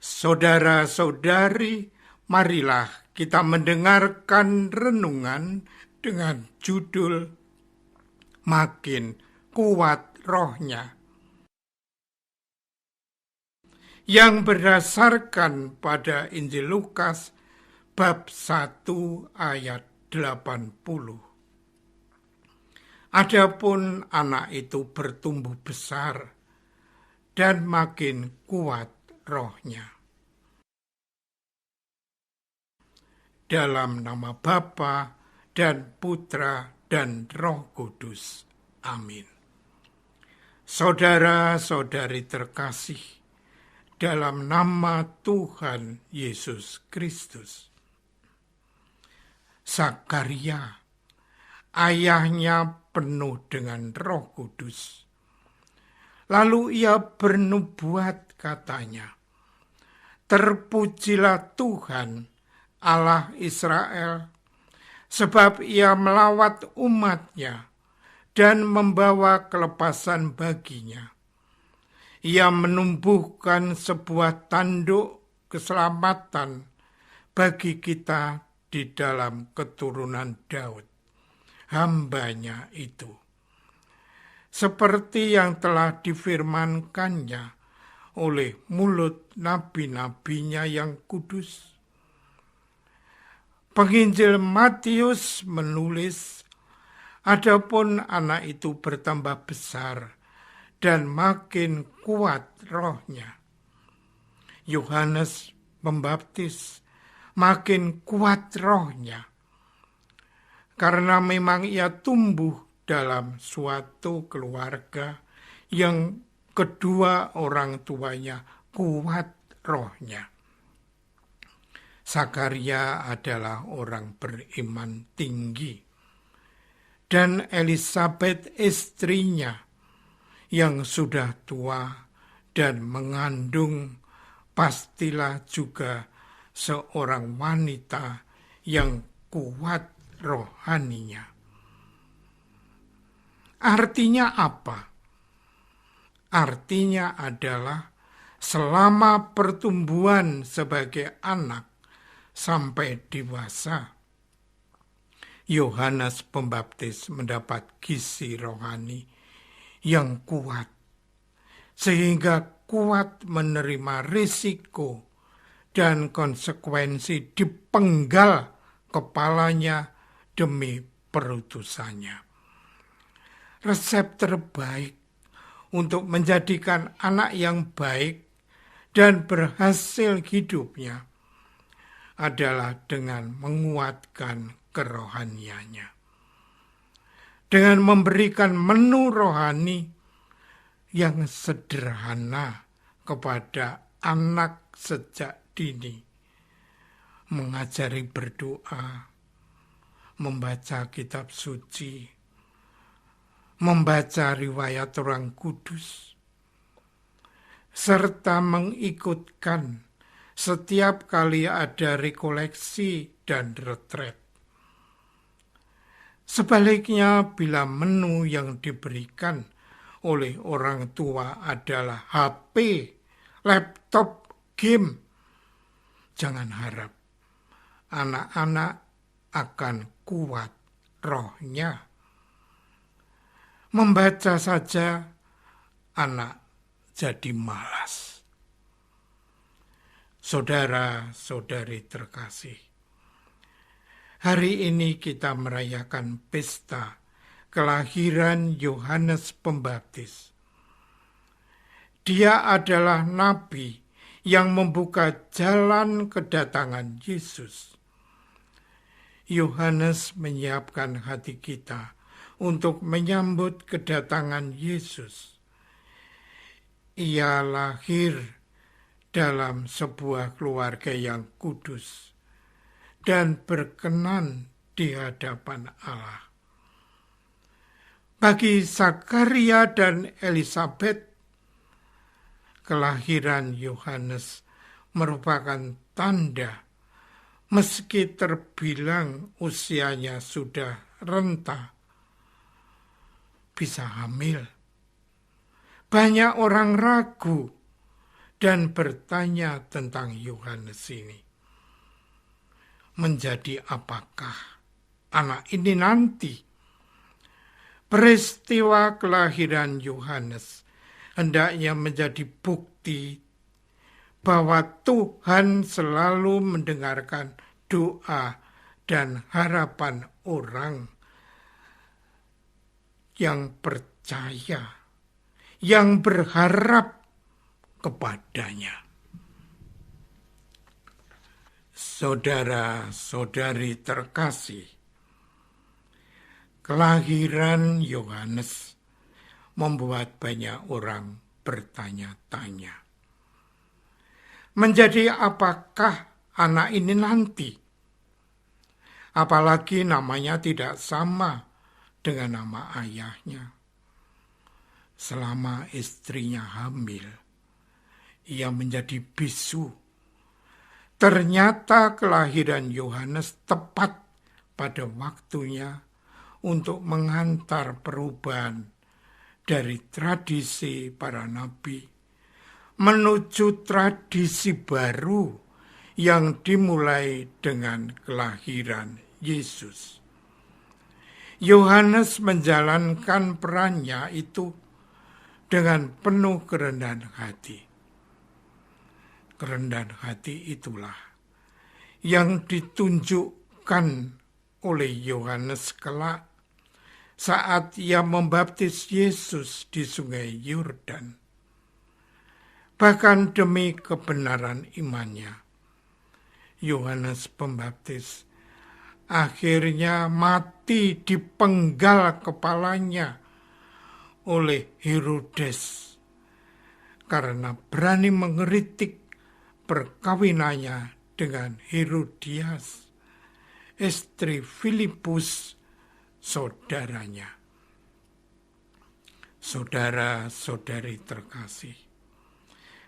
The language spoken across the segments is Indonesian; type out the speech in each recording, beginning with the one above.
Saudara-saudari, marilah kita mendengarkan renungan dengan judul Makin Kuat Rohnya, yang berdasarkan pada Injil Lukas bab 1 ayat 80. Adapun anak itu bertumbuh besar dan makin kuat rohnya. Dalam nama Bapa dan Putra dan Roh Kudus. Amin. Saudara-saudari terkasih, dalam nama Tuhan Yesus Kristus, Zakaria, ayahnya penuh dengan Roh Kudus. Lalu ia bernubuat, katanya, "Terpujilah Tuhan, Allah Israel, sebab ia melawat umatnya dan membawa kelepasan baginya. Ia menumbuhkan sebuah tanduk keselamatan bagi kita di dalam keturunan Daud, hambanya itu, seperti yang telah difirmankannya oleh mulut nabi-nabinya yang kudus." Penginjil Matius menulis, "Adapun anak itu bertambah besar dan makin kuat rohnya." Yohanes Pembaptis makin kuat rohnya, karena memang ia tumbuh dalam suatu keluarga yang kedua orang tuanya kuat rohnya. Zakaria adalah orang beriman tinggi, dan Elisabet istrinya yang sudah tua dan mengandung pastilah juga seorang wanita yang kuat rohaninya. Artinya apa? Artinya adalah selama pertumbuhan sebagai anak sampai dewasa, Yohanes Pembaptis mendapat gizi rohani yang kuat, sehingga kuat menerima risiko dan konsekuensi dipenggal kepalanya demi perutusannya. Resep terbaik untuk menjadikan anak yang baik dan berhasil hidupnya adalah dengan menguatkan kerohaniannya, dengan memberikan menu rohani yang sederhana kepada anak sejak dini, mengajari berdoa, membaca kitab suci, membaca riwayat orang kudus, serta mengikutkan setiap kali ada rekoleksi dan retret. Sebaliknya, bila menu yang diberikan oleh orang tua adalah HP, laptop, game, jangan harap anak-anak akan kuat rohnya. Membaca saja anak jadi malas. Saudara-saudari terkasih, hari ini kita merayakan pesta kelahiran Yohanes Pembaptis. Dia adalah nabi yang membuka jalan kedatangan Yesus. Yohanes menyiapkan hati kita untuk menyambut kedatangan Yesus. Ia lahir dalam sebuah keluarga yang kudus dan berkenan di hadapan Allah. Bagi Zakaria dan Elisabet, kelahiran Yohanes merupakan tanda, meski terbilang usianya sudah renta, bisa hamil. Banyak orang ragu dan bertanya tentang Yohanes ini. Menjadi apakah anak ini nanti? Peristiwa kelahiran Yohanes hendaknya menjadi bukti bahwa Tuhan selalu mendengarkan doa dan harapan orang yang percaya, yang berharap kepadanya. Saudara-saudari terkasih, kelahiran Yohanes membuat banyak orang bertanya-tanya. Menjadi apakah anak ini nanti? Apalagi namanya tidak sama dengan nama ayahnya. Selama istrinya hamil, ia menjadi bisu. Ternyata kelahiran Yohanes tepat pada waktunya untuk menghantar perubahan dari tradisi para nabi menuju tradisi baru yang dimulai dengan kelahiran Yesus. Yohanes menjalankan perannya itu dengan penuh kerendahan hati. Kerendahan hati itulah yang ditunjukkan oleh Yohanes kelak saat ia membaptis Yesus di sungai Yordan. Bahkan demi kebenaran imannya, Yohanes Pembaptis akhirnya mati dipenggal kepalanya oleh Herodes karena berani mengkritik perkawinannya dengan Herodias, istri Filipus, saudaranya. Saudara-saudari terkasih,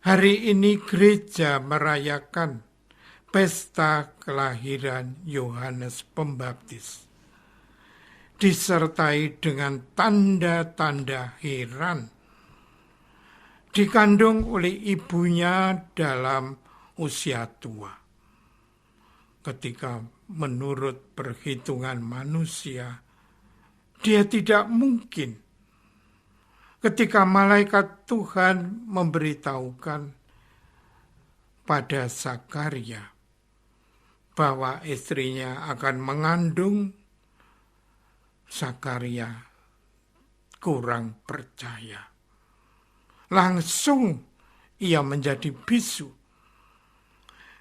hari ini gereja merayakan pesta kelahiran Yohanes Pembaptis, disertai dengan tanda-tanda heran. Dikandung oleh ibunya dalam usia tua. Ketika menurut perhitungan manusia, dia tidak mungkin. Ketika malaikat Tuhan memberitahukan pada Zakaria bahwa istrinya akan mengandung, Zakaria kurang percaya. Langsung ia menjadi bisu.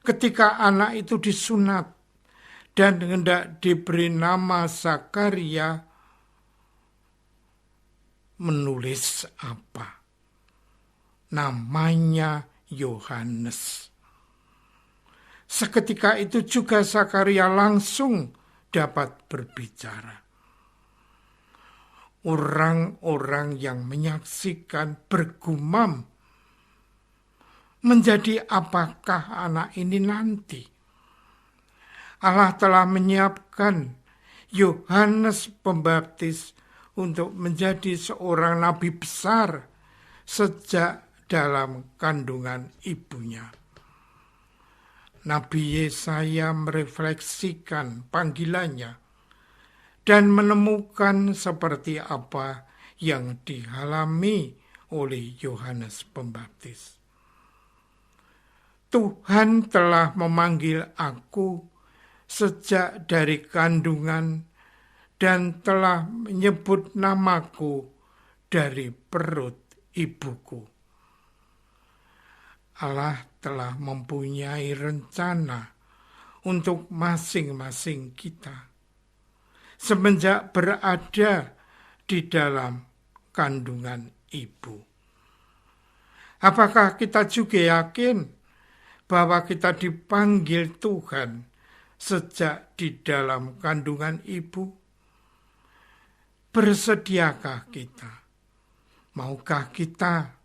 Ketika anak itu disunat dan hendak diberi nama Zakaria, menulis apa? Namanya Yohanes. Seketika itu juga Zakaria langsung dapat berbicara. Orang-orang yang menyaksikan bergumam, menjadi apakah anak ini nanti? Allah telah menyiapkan Yohanes Pembaptis untuk menjadi seorang nabi besar sejak dalam kandungan ibunya. Nabi Yesaya merefleksikan panggilannya dan menemukan seperti apa yang dialami oleh Yohanes Pembaptis. Tuhan telah memanggil aku sejak dari kandungan dan telah menyebut namaku dari perut ibuku. Allah telah mempunyai rencana untuk masing-masing kita semenjak berada di dalam kandungan ibu. Apakah kita juga yakin bahwa kita dipanggil Tuhan sejak di dalam kandungan ibu? Bersediakah kita? Maukah kita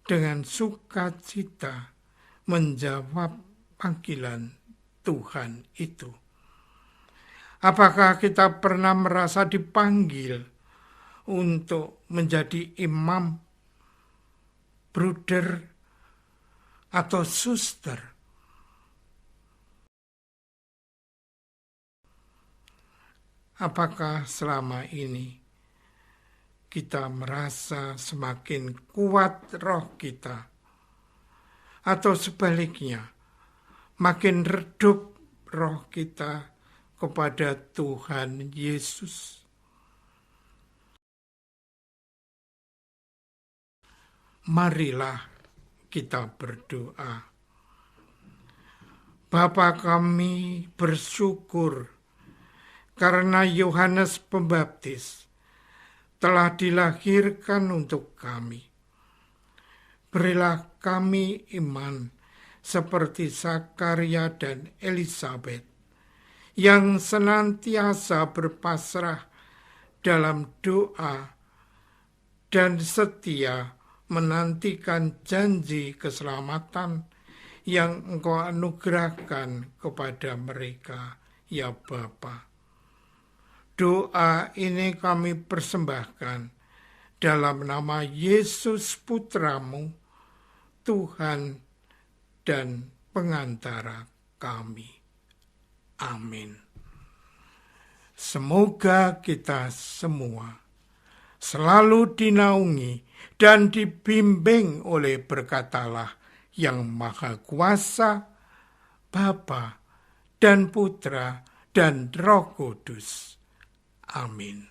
dengan sukacita menjawab panggilan Tuhan itu? Apakah kita pernah merasa dipanggil untuk menjadi imam, bruder, atau suster. Apakah selama ini kita merasa semakin kuat roh kita, atau sebaliknya makin redup roh kita kepada Tuhan Yesus? Marilah kita berdoa. Bapa kami bersyukur karena Yohanes Pembaptis telah dilahirkan untuk kami. Berilah kami iman seperti Zakaria dan Elisabet yang senantiasa berpasrah dalam doa dan setia menantikan janji keselamatan yang Engkau anugerahkan kepada mereka, ya Bapa. Doa ini kami persembahkan dalam nama Yesus Putramu, Tuhan dan pengantara kami. Amin. Semoga kita semua selalu dinaungi dan dibimbing oleh berkat Allah yang Maha Kuasa, Bapa dan Putra dan Roh Kudus. Amin.